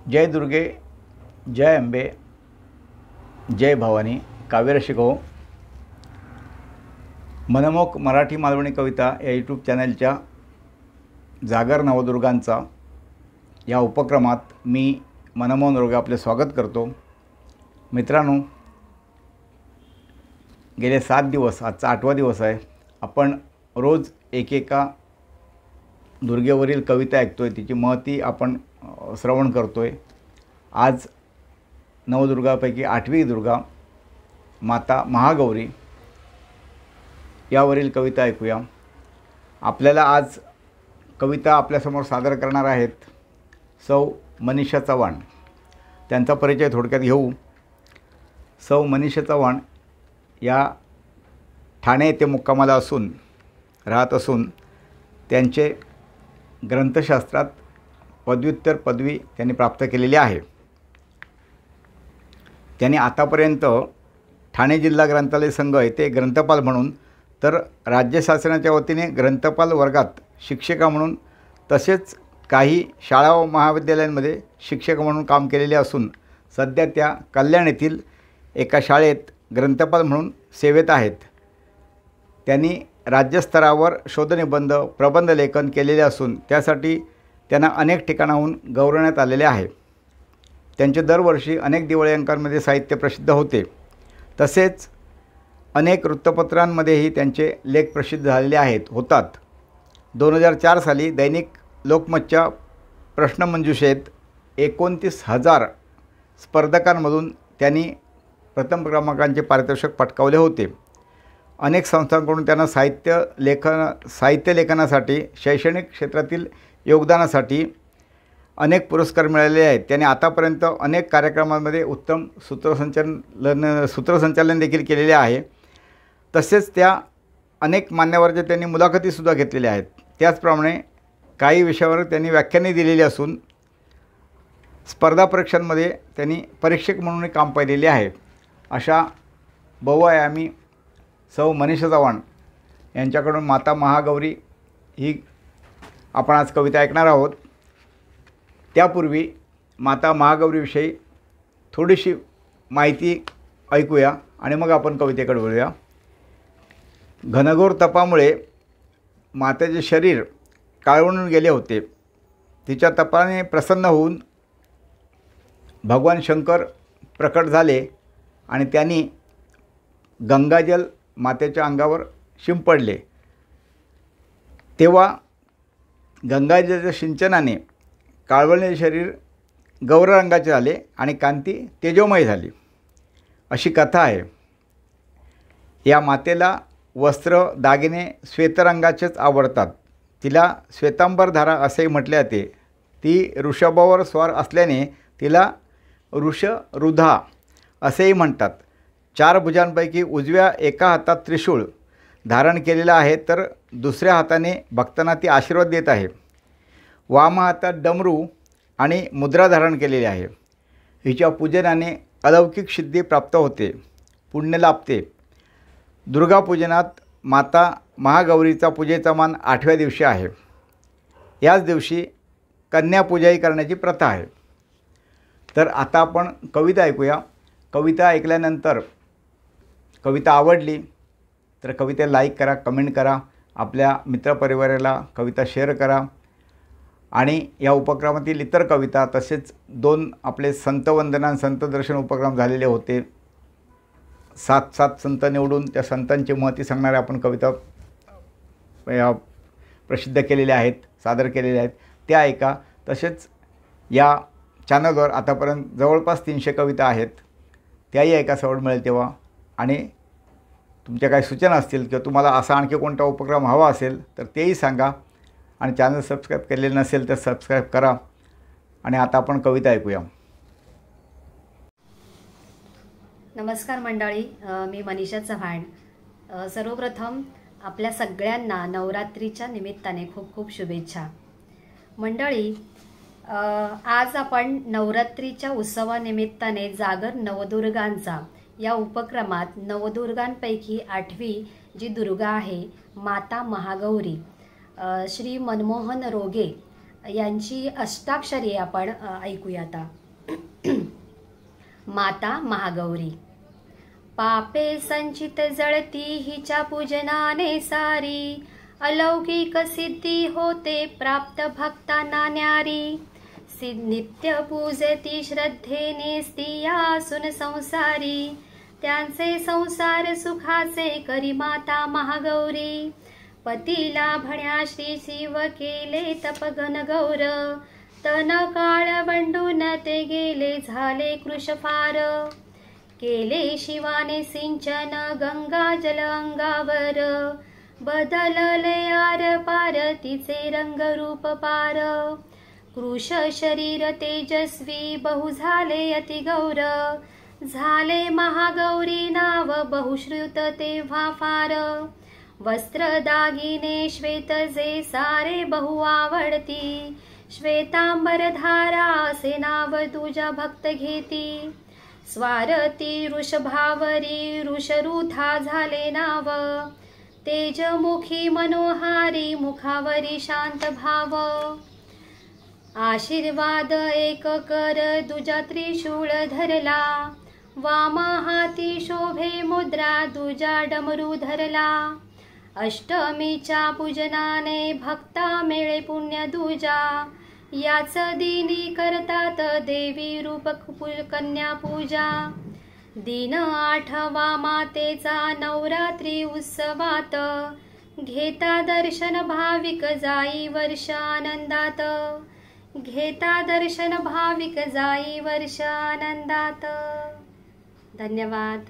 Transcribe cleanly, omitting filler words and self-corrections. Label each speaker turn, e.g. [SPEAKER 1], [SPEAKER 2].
[SPEAKER 1] जय दुर्गे, जय अंबे, जय भवानी. काव्यरसिक हो, मनमोहक मराठी मालवणी कविता या यूट्यूब चॅनलच्या जागर नवदुर्गांचा या उपक्रमात मी मनमोहन रोगे आपले स्वागत करतो. मित्रांनो, गेले 7 दिवस, आजचा 8वा दिवस आहे, आपण रोज एकेका दुर्गेवरील कविता ऐकतोय, तिची महती आपण श्रवण करतोय. आज नवदुर्गापैकी 8वी दुर्गा माता महागौरी यावरील कविता ऐकूया. आपल्याला आज कविता आपल्यासमोर सादर करणार आहेत सौ मनीषा चव्हाण. त्यांचा परिचय थोडक्यात घेऊ. सौ मनीषा चव्हाण या ठाणे येथे मुक्कामाला राहत असून त्यांचे ग्रंथशास्त्रात पदव्युत्तर पदवी त्यांनी प्राप्त केलेली आहे. त्यांनी आतापर्यंत ठाणे जिल्हा ग्रंथालय संघ येथे ग्रंथपाल म्हणून, तर राज्य शासनाच्या वतीने ग्रंथपाल वर्गात शिक्षिका म्हणून, तसेच काही शाळा व महाविद्यालयांमध्ये शिक्षक म्हणून काम केलेले असून सध्या त्या कल्याण येथील एका शाळेत ग्रंथपाल म्हणून सेवेत आहेत. त्यांनी राज्यस्तरावर शोधनिबंध, प्रबंध लेखन केलेले असून त्यासाठी त्यांना अनेक ठिकाणाहून गौरवण्यात आलेले आहे. त्यांचे दरवर्षी अनेक दिवाळी अंकांमध्ये साहित्य प्रसिद्ध होते. तसेच अनेक वृत्तपत्रांमध्येही त्यांचे लेख प्रसिद्ध झालेले होतात. 2004 साली दैनिक लोकमतच्या प्रश्नमंजुषेत 29,000 स्पर्धकांमधून त्यांनी प्रथम क्रमांकाचे पारितोषिक पटकावले होते. अनेक संस्थांकडून त्यांना साहित्य लेखनासाठी, शैक्षणिक क्षेत्रातील योगदानासाठी अनेक पुरस्कार मिळालेले आहेत. त्यांनी आतापर्यंत अनेक कार्यक्रमांमध्ये उत्तम सूत्रसंचालन देखील केलेले आहे. तसेच त्या अनेक मान्यवरांच्या त्यांनी मुलाखतीसुद्धा घेतलेल्या आहेत. त्याचप्रमाणे काही विषयावर त्यांनी व्याख्याने दिलेली असून स्पर्धा परीक्षांमध्ये त्यांनी परीक्षक म्हणून काम पाहिलेले आहे. अशा बहुआयामी सौ मनीषा चव्हाण यांच्याकडून माता महागौरी ही आपण आज कविता ऐकणार आहोत. त्यापूर्वी माता महागौरीविषयी थोडीशी माहिती ऐकूया आणि मग आपण कवितेकडे वळूया. घनघोर तपामुळे मातेचे शरीर काळवून गेले होते. तिच्या तपाने प्रसन्न होऊन भगवान शंकर प्रकट झाले आणि त्यांनी गंगाजल मातेच्या अंगावर शिंपडले. तेव्हा गंगाजलच्या सिंचनाने काळवळलेले शरीर गौर रंगाचे झाले आणि कांती तेजोमय झाली, अशी कथा आहे. या मातेला वस्त्र, दागिने श्वेतरंगाचेच आवडतात. तिला श्वेतांबरधारा असेही म्हटले जाते. ती ऋषभावर स्वार असल्याने तिला ऋषरुधा असेही म्हणतात. 4 भुजांपैकी उजव्या एका हातात त्रिशूळ धारण केलेला आहे, तर दुसऱ्या हाताने भक्तांना ती आशीर्वाद देत आहे. वाम हातात डमरू आणि मुद्रा धारण केलेली आहे. हिच्या पूजनाने अलौकिक सिद्धी प्राप्त होते, पुण्य लाभते. दुर्गापूजनात माता महागौरीचा पूजेचा मान 8व्या दिवशी आहे. याच दिवशी कन्यापूजाही करण्याची प्रथा आहे. तर आता आपण कविता ऐकूया. कविता ऐकल्यानंतर कविता आवडली तर कवितेला लाईक करा, कमेंट करा, आपल्या मित्रपरिवाराला कविता शेअर करा. आणि या उपक्रमातील इतर कविता, तसेच 2 आपले संतवंदना, संतदर्शन उपक्रम झालेले होते. 7 संत निवडून त्या संतांची महती सांगणाऱ्या आपण कविता प्रसिद्ध केलेल्या आहेत, सादर केलेल्या आहेत, त्या ऐका. तसेच या चॅनलवर आतापर्यंत जवळपास 300 कविता आहेत, त्याही ऐका सवड मिळेल तेव्हा. आणि तुमच्या काही सूचना असतील किंवा तुम्हाला असा आणखी कोणता उपक्रम हवा असेल तर तेही सांगा. आणि चॅनल सबस्क्राईब केलेलं नसेल तर सबस्क्राईब करा. आणि आता आपण कविता ऐकूया.
[SPEAKER 2] नमस्कार मंडळी, मी मनीषा चव्हाण. सर्वप्रथम आपल्या सगळ्यांना नवरात्रीच्या निमित्ताने खूप खूप शुभेच्छा. मंडळी, आज आपण नवरात्रीच्या उत्सवानिमित्ताने जागर नवदुर्गांचा या उपक्रमात नवदुर्गांपैकी 8वी जी दुर्गा आहे माता महागौरी, श्री मनमोहन रोगे यांची अष्टाक्षरी आपण ऐकूया आता. माता महागौरी. पापे संचित जळती हिच्या पूजनाने सारी, अलौकिक सिद्धी होते प्राप्त भक्तांना न्यारी. नित्य पूजती श्रद्धेने स्त्रिया असून संसारी, त्यांचे संसार सुखाचे करी माता महागौरी. पतीला भण्या श्री शिव केले तपगन गौर, तन काळ वंडून ते गेले झाले कृशफार. केले शिवाने सिंचन गंगा जल अंगावर, बदलले आर पार तिचे रंग रूप पार. कृश शरीर तेजस्वी बहु झाले अति गौर, झाले महागौरी नाव बहुश्रुत तेव्हा फार. वस्त्र दागिने श्वेत जे सारे बहु आवडती, श्वेतांबर धारा असे नाव तुझ्या भक्त घेती. स्वारती वृषभावरी वृषरूथा झाले नाव, तेजमुखी मनोहारी मुखावरी शांत भाव. आशीर्वाद एक कर दुजा त्रिशूळ धरला, वाम हाती शोभे मुद्रा दुजा डमरू धरला. अष्टमीच्या पूजनाने भक्ता मिळे पुण्य दुजा, याच दिनी करतात देवी रूप कन्या पूजा. दिन 8वा मातेचा नवरात्री उत्सवात, घेता दर्शन भाविक जाई वर्ष आनंदात. घेता दर्शन भाविक जाई वर्ष आनंदात. धन्यवाद.